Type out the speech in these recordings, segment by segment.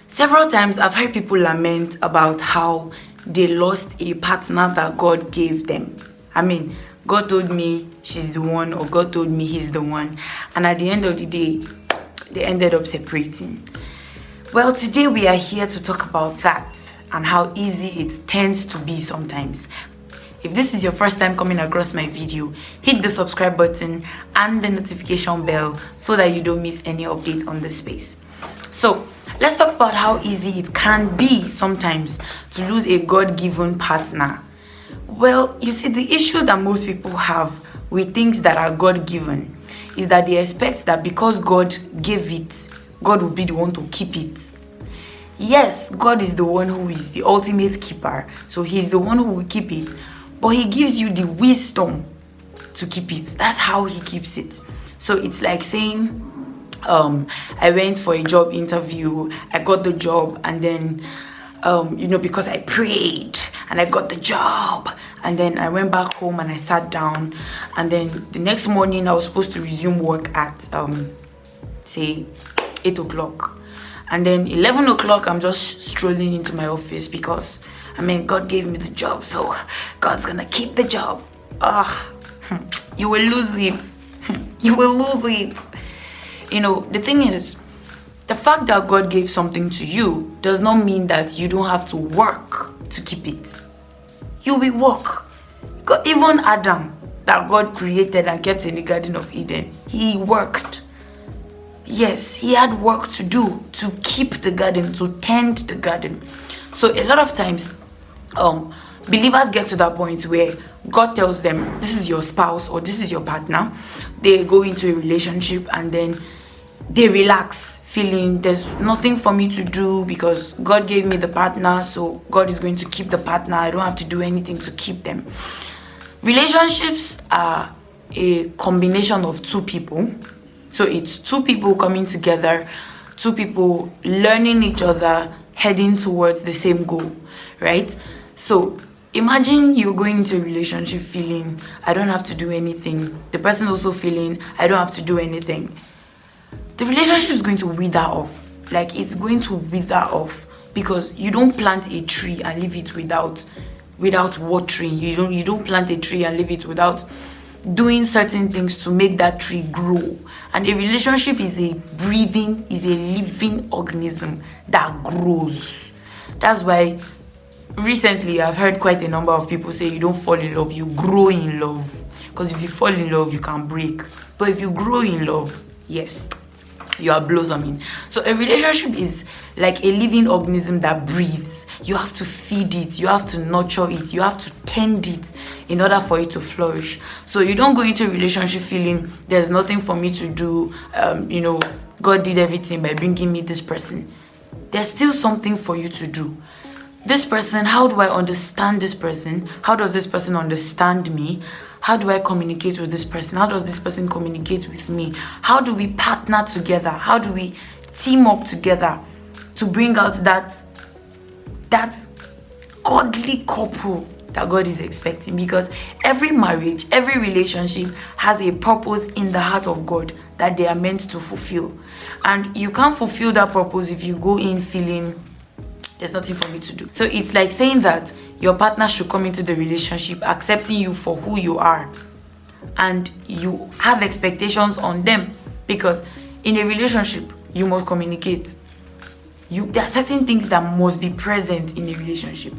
Several times I've heard people lament about how they lost a partner that God gave them. I mean, God told me she's the one, or God told me he's the one, and at the end of the day, they ended up separating. Well, today we are here to talk about that and how easy it tends to be sometimes. If this is your first time coming across my video, hit the subscribe button and the notification bell so that you don't miss any updates on this space. So let's talk about how easy it can be sometimes to lose a God-given partner. Well, you see, the issue that most people have with things that are God-given is that they expect that because God gave it, God will be the one to keep it. Yes, God is the one who is the ultimate keeper, so he's the one who will keep it, but he gives you the wisdom to keep it. That's how he keeps it. So it's like saying, I went for a job interview, I got the job, and then because I prayed and I got the job, and then I went back home and I sat down, and then the next morning I was supposed to resume work at say 8 o'clock, and then 11 o'clock I'm just strolling into my office because God gave me the job, so God's gonna keep the job. You will lose it. You will lose it. The thing is, the fact that God gave something to you does not mean that you don't have to work to keep it. You will work. Even Adam, that God created and kept in the Garden of Eden, he worked. Yes, he had work to do to keep the garden, to tend the garden. So a lot of times, believers get to that point where God tells them, this is your spouse or this is your partner. They go into a relationship and then they relax, feeling there's nothing for me to do because God gave me the partner, so God is going to keep the partner. I don't have to do anything to keep them. Relationships are a combination of two people. So it's two people coming together, two people learning each other, heading towards the same goal, right? So imagine you're going into a relationship feeling, I don't have to do anything. The person also feeling, I don't have to do anything. The relationship is going to wither off. Like, it's going to wither off because you don't plant a tree and leave it without watering. You don't plant a tree and leave it without doing certain things to make that tree grow. And a relationship is a living organism that grows. That's why recently I've heard quite a number of people say you don't fall in love, you grow in love. Because if you fall in love, you can break. But if you grow in love, yes, you are blossoming. So a relationship is like a living organism that breathes. You have to feed it, you have to nurture it, you have to tend it in order for it to flourish. So you don't go into a relationship feeling there's nothing for me to do. God did everything by bringing me this person. There's still something for you to do. This person, how do I understand this person? How does this person understand me? How do I communicate with this person? How does this person communicate with me? How do we partner together? How do we team up together to bring out that godly couple that God is expecting? Because every marriage, every relationship has a purpose in the heart of God that they are meant to fulfill. And you can't fulfill that purpose if you go in feeling there's nothing for me to do. So it's like saying that your partner should come into the relationship accepting you for who you are, and you have expectations on them, because in a relationship you must communicate. There are certain things that must be present in a relationship,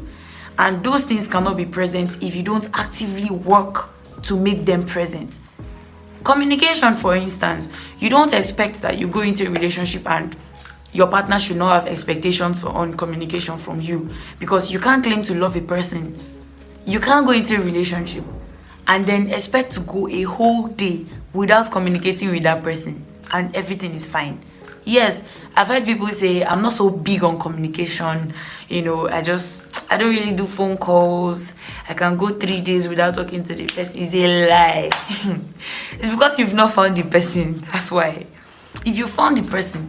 and those things cannot be present if you don't actively work to make them present. Communication, for instance, you don't expect that you go into a relationship and your partner should not have expectations on communication from you, because you can't claim to love a person. You can't go into a relationship and then expect to go a whole day without communicating with that person and everything is fine. Yes, I've heard people say, I'm not so big on communication. I don't really do phone calls. I can go 3 days without talking to the person. It's a lie. It's because you've not found the person. That's why. If you found the person,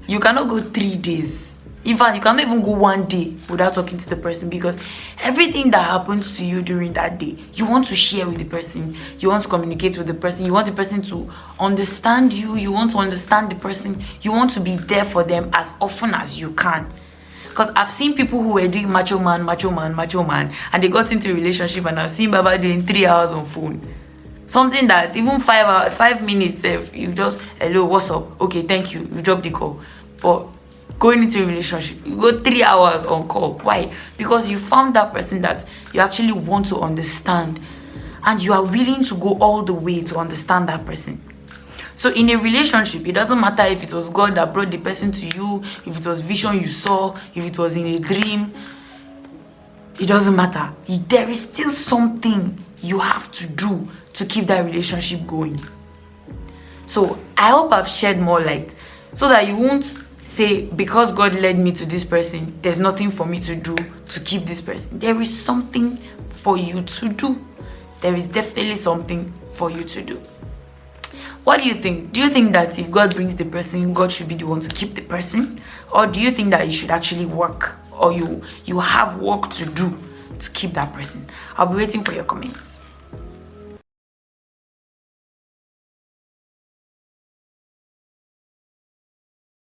you cannot go 3 days In fact, you cannot even go one day without talking to the person, because everything that happens to you during that day, you want to share with the person, you want to communicate with the person, you want the person to understand you, you want to understand the person, you want to be there for them as often as you can. Because I've seen people who were doing macho man, and they got into a relationship, and I've seen Baba doing 3 hours on phone. Something that even 5 minutes, if you just, hello, what's up? Okay, thank you. You drop the call. But going into a relationship, you go 3 hours on call. Why? Because you found that person that you actually want to understand, and you are willing to go all the way to understand that person. So in a relationship, it doesn't matter if it was God that brought the person to you, if it was vision you saw, if it was in a dream. It doesn't matter. There is still something you have to do to keep that relationship going. So I hope I've shed more light, so that you won't say, because God led me to this person, there's nothing for me to do to keep this person. There is something for you to do. There is definitely something for you to do. What do you think? Do you think that if God brings the person, God should be the one to keep the person? Or do you think that you should actually work, or you have work to do to keep that person? I'll be waiting for your comments.